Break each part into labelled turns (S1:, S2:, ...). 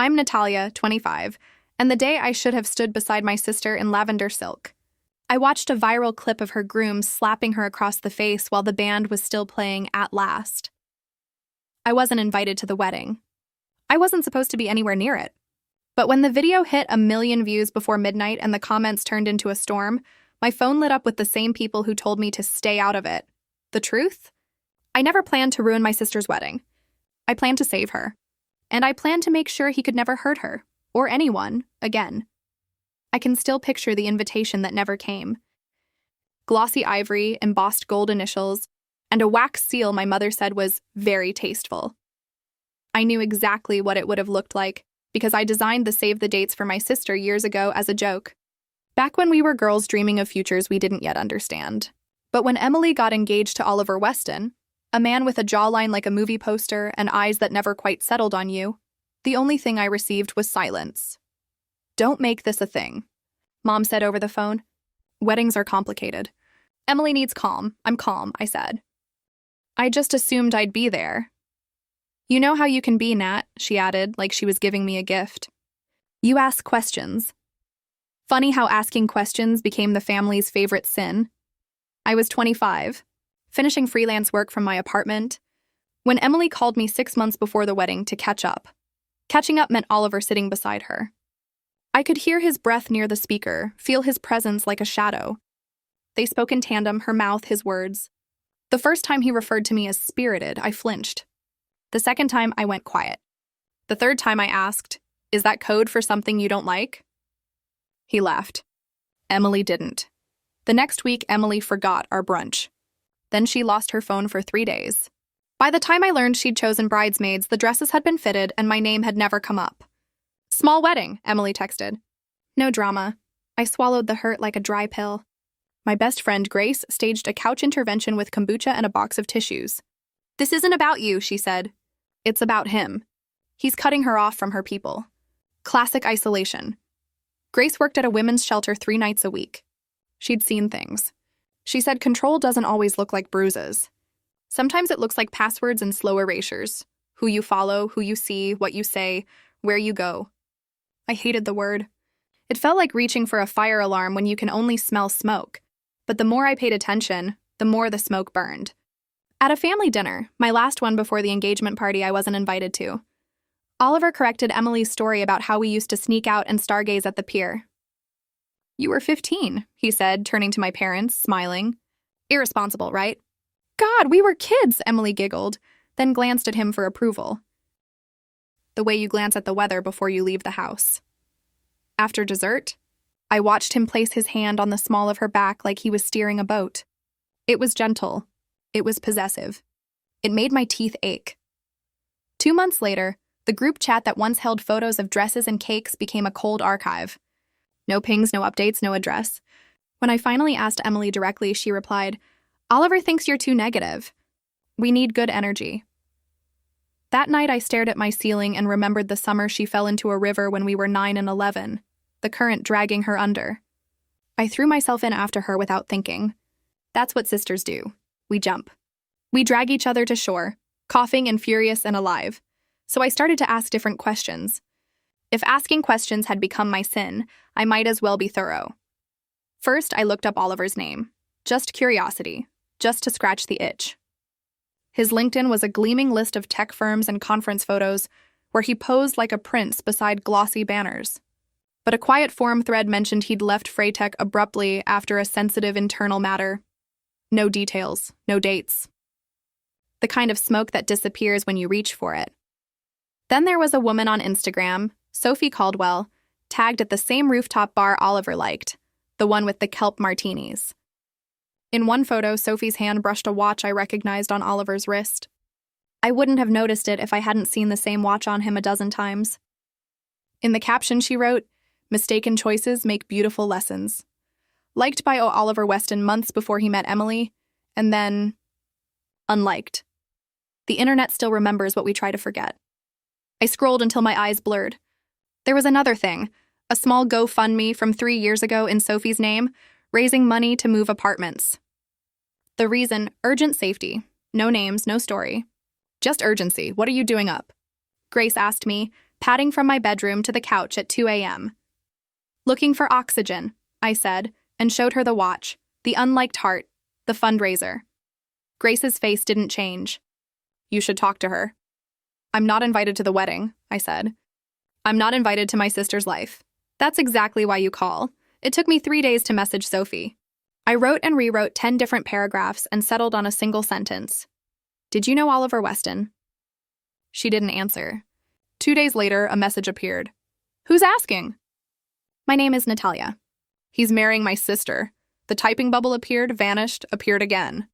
S1: I'm Natalia, 25, and the day I should have stood beside my sister in lavender silk. I watched a viral clip of her groom slapping her across the face while the band was still playing At Last. I wasn't invited to the wedding. I wasn't supposed to be anywhere near it. But when the video hit 1 million views before midnight and the comments turned into a storm, my phone lit up with the same people who told me to stay out of it. The truth? I never planned to ruin my sister's wedding. I planned to save her. And I planned to make sure he could never hurt her, or anyone, again. I can still picture the invitation that never came. Glossy ivory, embossed gold initials, and a wax seal my mother said was very tasteful. I knew exactly what it would have looked like because I designed the save the dates for my sister years ago as a joke. Back when we were girls dreaming of futures we didn't yet understand. But when Emily got engaged to Oliver Weston, a man with a jawline like a movie poster and eyes that never quite settled on you, the only thing I received was silence. "Don't make this a thing," Mom said over the phone. "Weddings are complicated. Emily needs calm. I'm calm," I said. "I just assumed I'd be there." "You know how you can be, Nat," she added, like she was giving me a gift. "You ask questions." Funny how asking questions became the family's favorite sin. I was 25, finishing freelance work from my apartment, when Emily called me 6 months before the wedding to catch up. Catching up meant Oliver sitting beside her. I could hear his breath near the speaker, feel his presence like a shadow. They spoke in tandem, her mouth, his words. The first time he referred to me as spirited, I flinched. The second time, I went quiet. The third time I asked, "Is that code for something you don't like?" He laughed. Emily didn't. The next week, Emily forgot our brunch. Then she lost her phone for 3 days. By the time I learned she'd chosen bridesmaids, the dresses had been fitted and my name had never come up. "Small wedding," Emily texted. No drama. I swallowed the hurt like a dry pill. My best friend, Grace, staged a couch intervention with kombucha and a box of tissues. "This isn't about you," she said. "It's about him. He's cutting her off from her people." Classic isolation. Grace worked at a women's shelter 3 nights a week. She'd seen things. She said control doesn't always look like bruises. Sometimes it looks like passwords and slow erasures. Who you follow, who you see, what you say, where you go. I hated the word. It felt like reaching for a fire alarm when you can only smell smoke. But the more I paid attention, the more the smoke burned. At a family dinner, my last one before the engagement party I wasn't invited to, Oliver corrected Emily's story about how we used to sneak out and stargaze at the pier. "You were 15, he said, turning to my parents, smiling. "Irresponsible, right?" "God, we were kids," Emily giggled, then glanced at him for approval. The way you glance at the weather before you leave the house. After dessert, I watched him place his hand on the small of her back like he was steering a boat. It was gentle. It was possessive. It made my teeth ache. 2 months later, the group chat that once held photos of dresses and cakes became a cold archive. No pings, no updates, no address. When I finally asked Emily directly, she replied, "Oliver thinks you're too negative. We need good energy." That night I stared at my ceiling and remembered the summer she fell into a river when we were 9 and 11, the current dragging her under. I threw myself in after her without thinking. That's what sisters do. We jump. We drag each other to shore, coughing and furious and alive. So I started to ask different questions. If asking questions had become my sin, I might as well be thorough. First, I looked up Oliver's name. Just curiosity, just to scratch the itch. His LinkedIn was a gleaming list of tech firms and conference photos where he posed like a prince beside glossy banners. But a quiet forum thread mentioned he'd left Freytech abruptly after a sensitive internal matter. No details, no dates. The kind of smoke that disappears when you reach for it. Then there was a woman on Instagram, Sophie Caldwell, tagged at the same rooftop bar Oliver liked, the one with the kelp martinis. In one photo, Sophie's hand brushed a watch I recognized on Oliver's wrist. I wouldn't have noticed it if I hadn't seen the same watch on him a dozen times. In the caption she wrote, "Mistaken choices make beautiful lessons." Liked by Oliver Weston months before he met Emily, and then unliked. The internet still remembers what we try to forget. I scrolled until my eyes blurred. There was another thing, a small GoFundMe from 3 years ago in Sophie's name, raising money to move apartments. The reason, urgent safety. No names, no story. Just urgency. What are you doing up? Grace asked me, padding from my bedroom to the couch at 2 a.m. Looking for oxygen, I said, and showed her the watch, the unliked heart, the fundraiser. Grace's face didn't change. You should talk to her. I'm not invited to the wedding, I said. I'm not invited to my sister's life. That's exactly why you call. It took me 3 days to message Sophie. I wrote and rewrote 10 different paragraphs and settled on a single sentence. Did you know Oliver Weston? She didn't answer. 2 days later, a message appeared. Who's asking? My name is Natalia. He's marrying my sister. The typing bubble appeared, vanished, appeared again.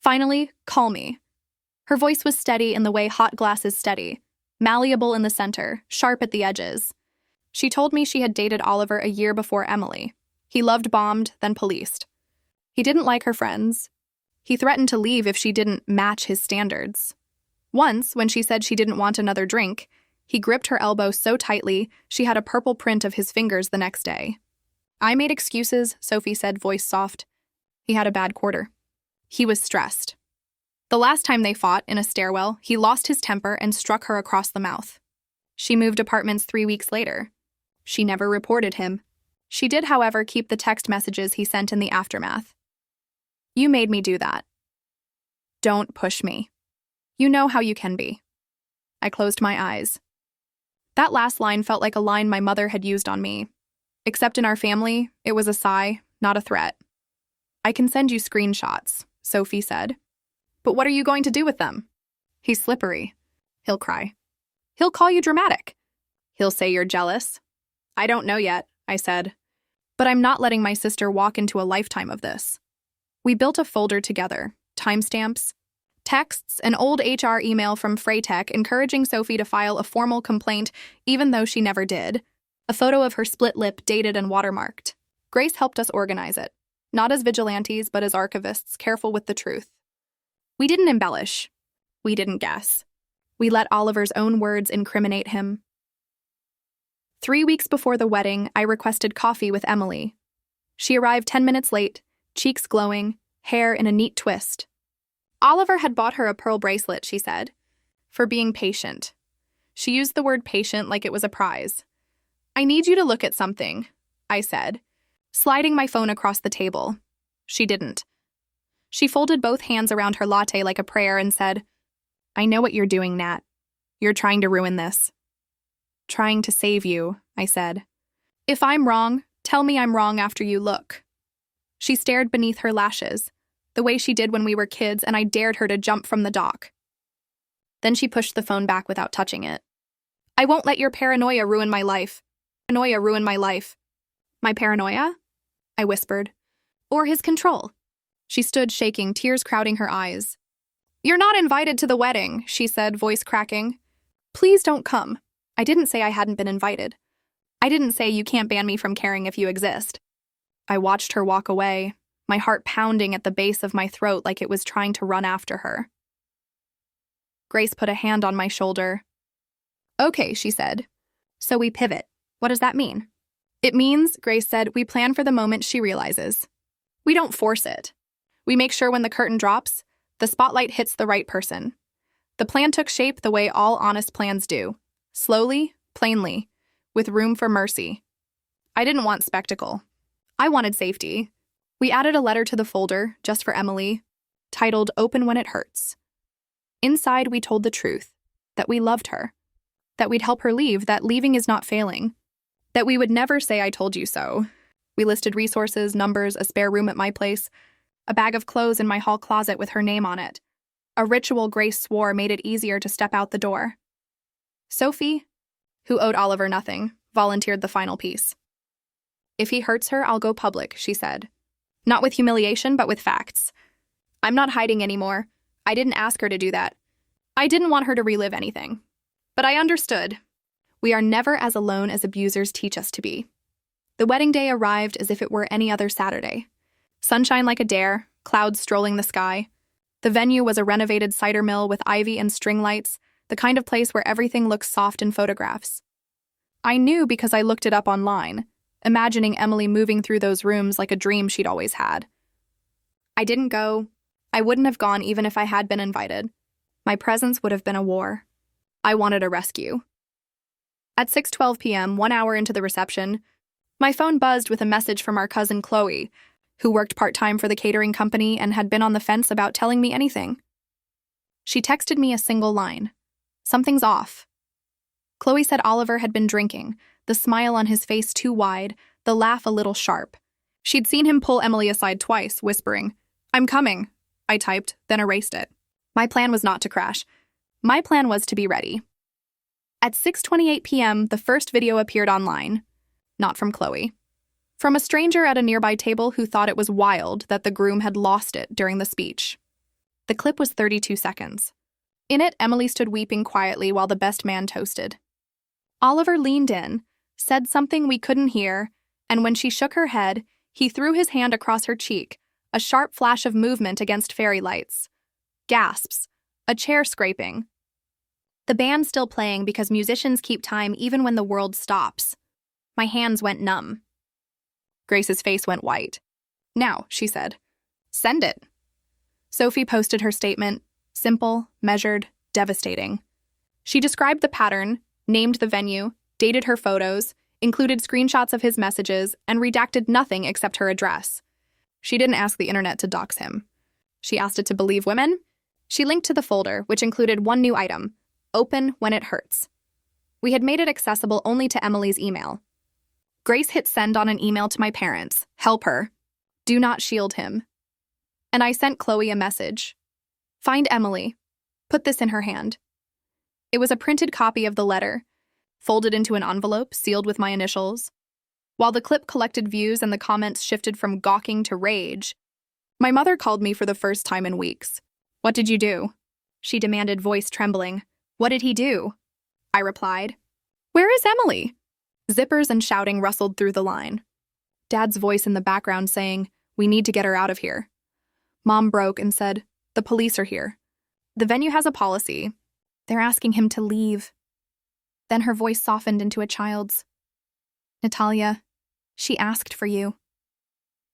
S1: Finally, call me. Her voice was steady in the way hot glass is steady, malleable in the center, sharp at the edges. She told me she had dated Oliver a year before Emily. He loved bombed, then policed. He didn't like her friends. He threatened to leave if she didn't match his standards. Once, when she said she didn't want another drink, he gripped her elbow so tightly she had a purple print of his fingers the next day. I made excuses, Sophie said, voice soft. He had a bad quarter. He was stressed. The last time they fought, in a stairwell, he lost his temper and struck her across the mouth. She moved apartments 3 weeks later. She never reported him. She did, however, keep the text messages he sent in the aftermath. You made me do that. Don't push me. You know how you can be. I closed my eyes. That last line felt like a line my mother had used on me. Except in our family, it was a sigh, not a threat. I can send you screenshots, Sophie said. But what are you going to do with them? He's slippery. He'll cry. He'll call you dramatic. He'll say you're jealous. I don't know yet, I said. But I'm not letting my sister walk into a lifetime of this. We built a folder together, timestamps, texts, an old HR email from Freytech encouraging Sophie to file a formal complaint even though she never did, a photo of her split lip dated and watermarked. Grace helped us organize it, not as vigilantes but as archivists careful with the truth. We didn't embellish. We didn't guess. We let Oliver's own words incriminate him. 3 weeks before the wedding, I requested coffee with Emily. She arrived 10 minutes late, cheeks glowing, hair in a neat twist. Oliver had bought her a pearl bracelet, she said, for being patient. She used the word patient like it was a prize. I need you to look at something, I said, sliding my phone across the table. She didn't. She folded both hands around her latte like a prayer and said, I know what you're doing, Nat. You're trying to ruin this. Trying to save you, I said. If I'm wrong, tell me I'm wrong after you look. She stared beneath her lashes, the way she did when we were kids, and I dared her to jump from the dock. Then she pushed the phone back without touching it. I won't let your paranoia ruin my life. Paranoia ruin my life. My paranoia? I whispered. Or his control. She stood shaking, tears crowding her eyes. You're not invited to the wedding, she said, voice cracking. Please don't come. I didn't say I hadn't been invited. I didn't say you can't ban me from caring if you exist. I watched her walk away, my heart pounding at the base of my throat like it was trying to run after her. Grace put a hand on my shoulder. Okay, she said. So we pivot. What does that mean? It means, Grace said, we plan for the moment she realizes. We don't force it. We make sure when the curtain drops, the spotlight hits the right person. The plan took shape the way all honest plans do. Slowly, plainly, with room for mercy. I didn't want spectacle. I wanted safety. We added a letter to the folder, just for Emily, titled Open When It Hurts. Inside, we told the truth, that we loved her, that we'd help her leave, that leaving is not failing, that we would never say I told you so. We listed resources, numbers, a spare room at my place, a bag of clothes in my hall closet with her name on it. A ritual Grace swore made it easier to step out the door. Sophie, who owed Oliver nothing, volunteered the final piece. If he hurts her, I'll go public, she said. Not with humiliation, but with facts. I'm not hiding anymore. I didn't ask her to do that. I didn't want her to relive anything. But I understood. We are never as alone as abusers teach us to be. The wedding day arrived as if it were any other Saturday. Sunshine like a dare, clouds strolling the sky. The venue was a renovated cider mill with ivy and string lights, the kind of place where everything looks soft in photographs. I knew because I looked it up online, imagining Emily moving through those rooms like a dream she'd always had. I didn't go. I wouldn't have gone even if I had been invited. My presence would have been a war. I wanted a rescue. At 6:12 p.m., 1 hour into the reception, my phone buzzed with a message from our cousin Chloe, who worked part-time for the catering company and had been on the fence about telling me anything. She texted me a single line. "Something's off." Chloe said Oliver had been drinking, the smile on his face too wide, the laugh a little sharp. She'd seen him pull Emily aside twice, whispering, "I'm coming," I typed, then erased it. My plan was not to crash. My plan was to be ready. At 6:28 p.m., the first video appeared online. Not from Chloe. From a stranger at a nearby table who thought it was wild that the groom had lost it during the speech. The clip was 32 seconds. In it, Emily stood weeping quietly while the best man toasted. Oliver leaned in, said something we couldn't hear, and when she shook her head, he threw his hand across her cheek, a sharp flash of movement against fairy lights. Gasps. A chair scraping. The band still playing because musicians keep time even when the world stops. My hands went numb. Grace's face went white. "Now," she said. "Send it." Sophie posted her statement, simple, measured, devastating. She described the pattern, named the venue, dated her photos, included screenshots of his messages, and redacted nothing except her address. She didn't ask the internet to dox him. She asked it to believe women. She linked to the folder, which included one new item, "Open when it hurts." We had made it accessible only to Emily's email. Grace hit send on an email to my parents. "Help her. Do not shield him." And I sent Chloe a message. "Find Emily. Put this in her hand." It was a printed copy of the letter, folded into an envelope sealed with my initials. While the clip collected views and the comments shifted from gawking to rage, my mother called me for the first time in weeks. "What did you do?" she demanded, voice trembling. "What did he do?" I replied. "Where is Emily?" Zippers and shouting rustled through the line. Dad's voice in the background saying, "We need to get her out of here." Mom broke and said, "The police are here. The venue has a policy. They're asking him to leave." Then her voice softened into a child's. "Natalia, she asked for you."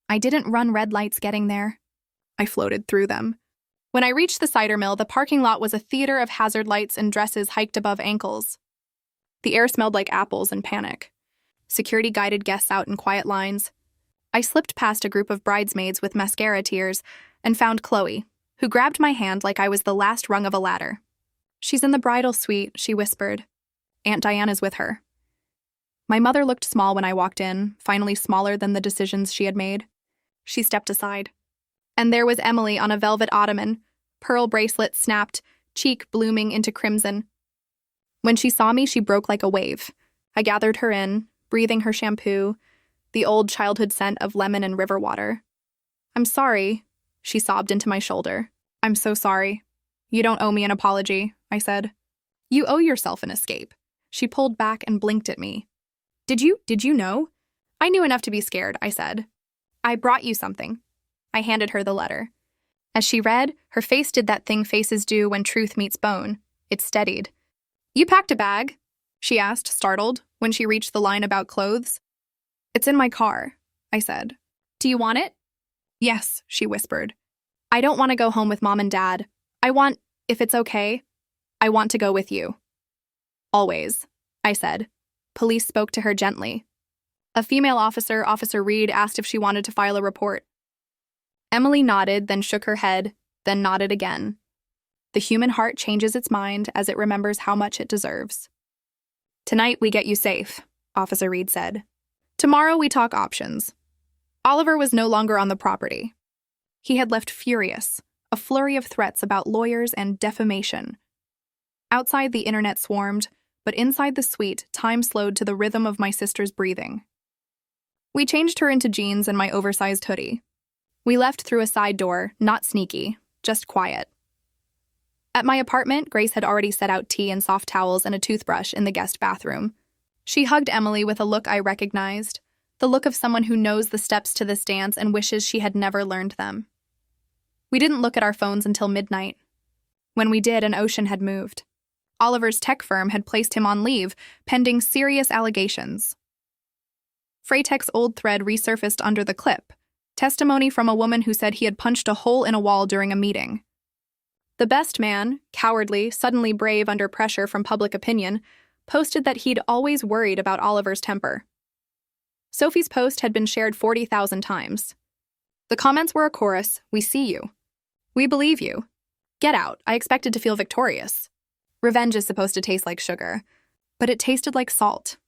S1: I didn't run red lights getting there. I floated through them. When I reached the cider mill, the parking lot was a theater of hazard lights and dresses hiked above ankles. The air smelled like apples and panic. Security guided guests out in quiet lines. I slipped past a group of bridesmaids with mascara tears and found Chloe, who grabbed my hand like I was the last rung of a ladder. "She's in the bridal suite," she whispered. "Aunt Diana's with her." My mother looked small when I walked in, finally smaller than the decisions she had made. She stepped aside. And there was Emily on a velvet ottoman, pearl bracelet snapped, cheek blooming into crimson. When she saw me, she broke like a wave. I gathered her in, breathing her shampoo, the old childhood scent of lemon and river water. "I'm sorry," she sobbed into my shoulder. "I'm so sorry." "You don't owe me an apology," I said. "You owe yourself an escape." She pulled back and blinked at me. Did you know?" "I knew enough to be scared," I said. "I brought you something." I handed her the letter. As she read, her face did that thing faces do when truth meets bone. It steadied. "You packed a bag?" she asked, startled, when she reached the line about clothes. "It's in my car," I said. "Do you want it?" "Yes," she whispered. "I don't want to go home with Mom and Dad. If it's okay, I want to go with you." "Always," I said. Police spoke to her gently. A female officer, Officer Reed, asked if she wanted to file a report. Emily nodded, then shook her head, then nodded again. The human heart changes its mind as it remembers how much it deserves. "Tonight we get you safe," Officer Reed said. "Tomorrow we talk options." Oliver was no longer on the property. He had left furious, a flurry of threats about lawyers and defamation. Outside, the internet swarmed, but inside the suite, time slowed to the rhythm of my sister's breathing. We changed her into jeans and my oversized hoodie. We left through a side door, not sneaky, just quiet. At my apartment, Grace had already set out tea and soft towels and a toothbrush in the guest bathroom. She hugged Emily with a look I recognized, the look of someone who knows the steps to this dance and wishes she had never learned them. We didn't look at our phones until midnight. When we did, an ocean had moved. Oliver's tech firm had placed him on leave, pending serious allegations. Freytech's old thread resurfaced under the clip, testimony from a woman who said he had punched a hole in a wall during a meeting. The best man, cowardly, suddenly brave under pressure from public opinion, posted that he'd always worried about Oliver's temper. Sophie's post had been shared 40,000 times. The comments were a chorus: "We see you. We believe you. Get out. I expected to feel victorious." Revenge is supposed to taste like sugar, but it tasted like salt,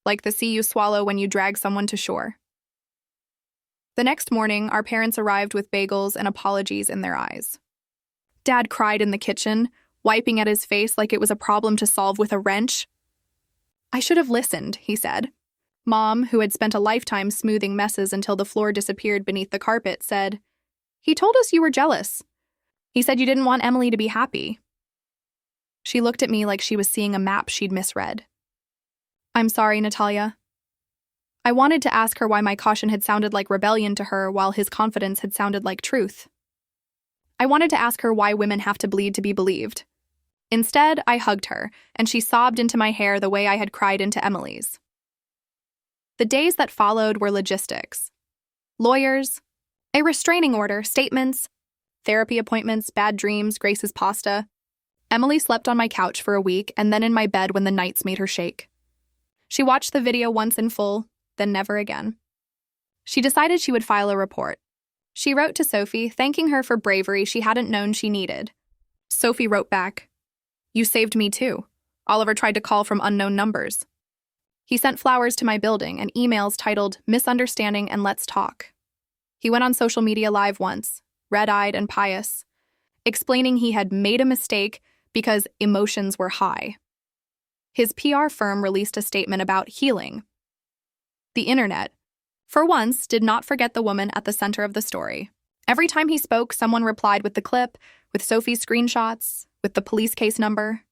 S1: like the sea you swallow when you drag someone to shore. The next morning, our parents arrived with bagels and apologies in their eyes. Dad cried in the kitchen, wiping at his face like it was a problem to solve with a wrench. "I should have listened," he said. Mom, who had spent a lifetime smoothing messes until the floor disappeared beneath the carpet, said, "He told us you were jealous. He said you didn't want Emily to be happy." She looked at me like she was seeing a map she'd misread. "I'm sorry, Natalia." I wanted to ask her why my caution had sounded like rebellion to her while his confidence had sounded like truth. I wanted to ask her why women have to bleed to be believed. Instead, I hugged her, and she sobbed into my hair the way I had cried into Emily's. The days that followed were logistics. Lawyers, a restraining order, statements, therapy appointments, bad dreams, Grace's pasta. Emily slept on my couch for a week and then in my bed when the nights made her shake. She watched the video once in full, then never again. She decided she would file a report. She wrote to Sophie, thanking her for bravery she hadn't known she needed. Sophie wrote back, "You saved me too. Oliver tried to call from unknown numbers. He sent flowers to my building and emails titled Misunderstanding and Let's Talk. He went on social media live once, red-eyed and pious, explaining he had made a mistake because emotions were high. His PR firm released a statement about healing. The internet, for once, did not forget the woman at the center of the story. Every time he spoke, someone replied with the clip, with Sophie's screenshots, with the police case number.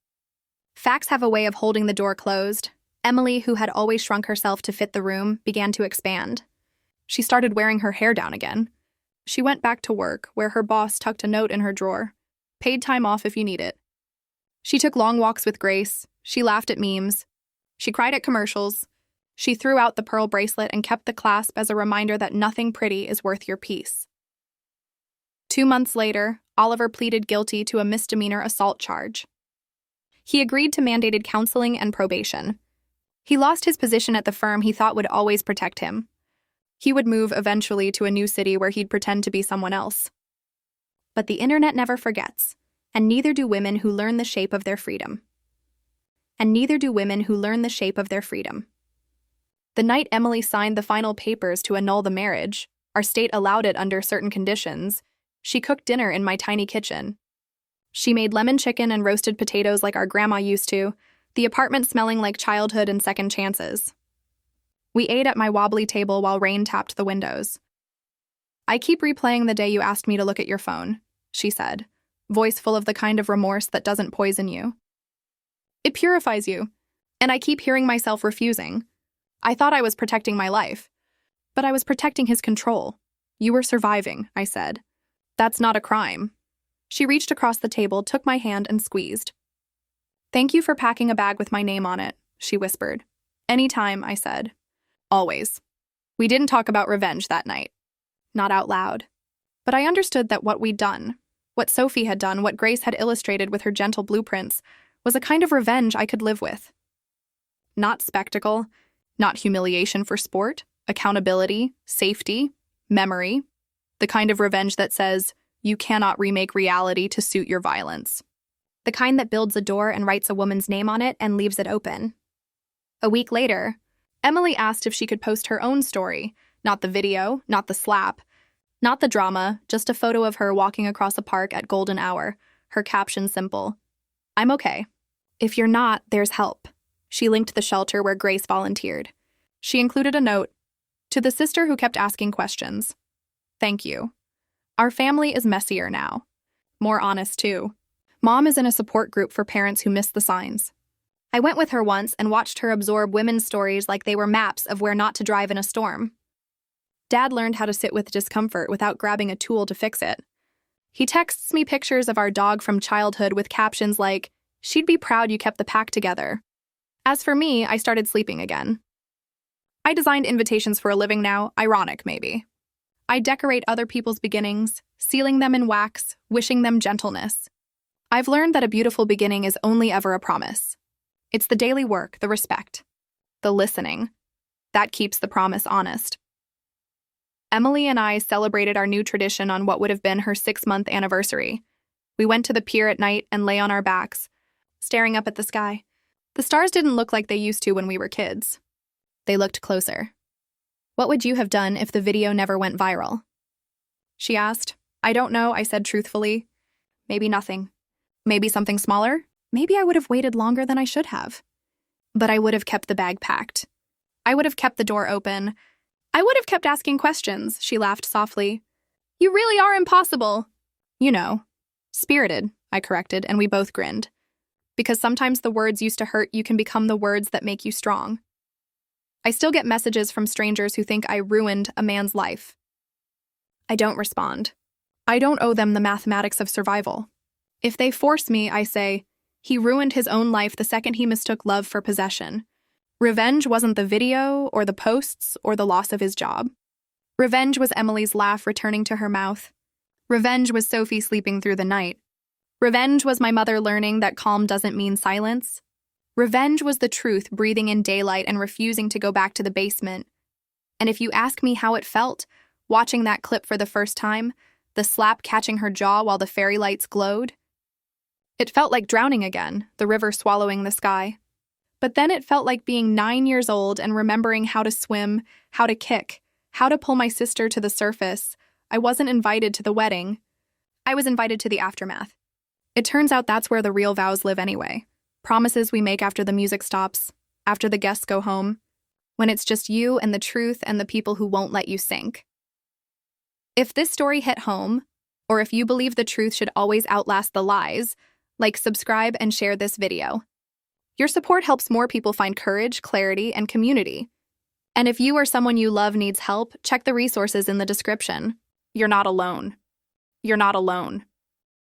S1: Facts have a way of holding the door closed. Emily, who had always shrunk herself to fit the room, began to expand. She started wearing her hair down again. She went back to work, where her boss tucked a note in her drawer. Paid time off if you need it. She took long walks with Grace. She laughed at memes. She cried at commercials. She threw out the pearl bracelet and kept the clasp as a reminder that nothing pretty is worth your peace. 2 months later, Oliver pleaded guilty to a misdemeanor assault charge. He agreed to mandated counseling and probation. He lost his position at the firm he thought would always protect him. He would move eventually to a new city where he'd pretend to be someone else. But the internet never forgets, and neither do women who learn the shape of their freedom. And neither do women who learn the shape of their freedom. The night Emily signed the final papers to annul the marriage, our state allowed it under certain conditions, she cooked dinner in my tiny kitchen. She made lemon chicken and roasted potatoes like our grandma used to, the apartment smelling like childhood and second chances. We ate at my wobbly table while rain tapped the windows. "I keep replaying the day you asked me to look at your phone," she said, voice full of the kind of remorse that doesn't poison you. "It purifies you, and I keep hearing myself refusing. I thought I was protecting my life, but I was protecting his control. You were surviving," I said. "That's not a crime." She reached across the table, took my hand, and squeezed. "Thank you for packing a bag with my name on it," she whispered. "Anytime," I said. "Always." We didn't talk about revenge that night. Not out loud. But I understood that what we'd done, what Sophie had done, what Grace had illustrated with her gentle blueprints, was a kind of revenge I could live with. Not spectacle, not humiliation for sport, accountability, safety, memory. The kind of revenge that says, you cannot remake reality to suit your violence. The kind that builds a door and writes a woman's name on it and leaves it open. A week later, Emily asked if she could post her own story, not the video, not the slap, not the drama, just a photo of her walking across a park at golden hour, her caption simple, "I'm okay. If you're not, there's help." She linked the shelter where Grace volunteered. She included a note, "To the sister who kept asking questions. Thank you. Our family is messier now. More honest, too. Mom is in a support group for parents who miss the signs. I went with her once and watched her absorb women's stories like they were maps of where not to drive in a storm. Dad learned how to sit with discomfort without grabbing a tool to fix it. He texts me pictures of our dog from childhood with captions like, 'She'd be proud you kept the pack together.' As for me, I started sleeping again. I designed invitations for a living now, ironic maybe. I decorate other people's beginnings, sealing them in wax, wishing them gentleness. I've learned that a beautiful beginning is only ever a promise. It's the daily work, the respect, the listening. That keeps the promise honest. Emily and I celebrated our new tradition on what would have been her 6-month anniversary. We went to the pier at night and lay on our backs, staring up at the sky. The stars didn't look like they used to when we were kids. They looked closer. "What would you have done if the video never went viral?" she asked. "I don't know," I said truthfully. "Maybe nothing. Maybe something smaller. Maybe I would have waited longer than I should have. But I would have kept the bag packed. I would have kept the door open. I would have kept asking questions," she laughed softly. "You really are impossible." "You know. Spirited," I corrected, and we both grinned. Because sometimes the words used to hurt you can become the words that make you strong. I still get messages from strangers who think I ruined a man's life. I don't respond. I don't owe them the mathematics of survival. If they force me, I say, he ruined his own life the second he mistook love for possession. Revenge wasn't the video, or the posts, or the loss of his job. Revenge was Emily's laugh returning to her mouth. Revenge was Sophie sleeping through the night. Revenge was my mother learning that calm doesn't mean silence. Revenge was the truth breathing in daylight and refusing to go back to the basement. And if you ask me how it felt, watching that clip for the first time, the slap catching her jaw while the fairy lights glowed, it felt like drowning again, the river swallowing the sky. But then it felt like being 9 years old and remembering how to swim, how to kick, how to pull my sister to the surface. I wasn't invited to the wedding. I was invited to the aftermath. It turns out that's where the real vows live anyway. Promises we make after the music stops, after the guests go home, when it's just you and the truth and the people who won't let you sink. If this story hit home, or if you believe the truth should always outlast the lies, subscribe and share this video. Your support helps more people find courage, clarity, and community. And if you or someone you love needs help, check the resources in the description. You're not alone. You're not alone.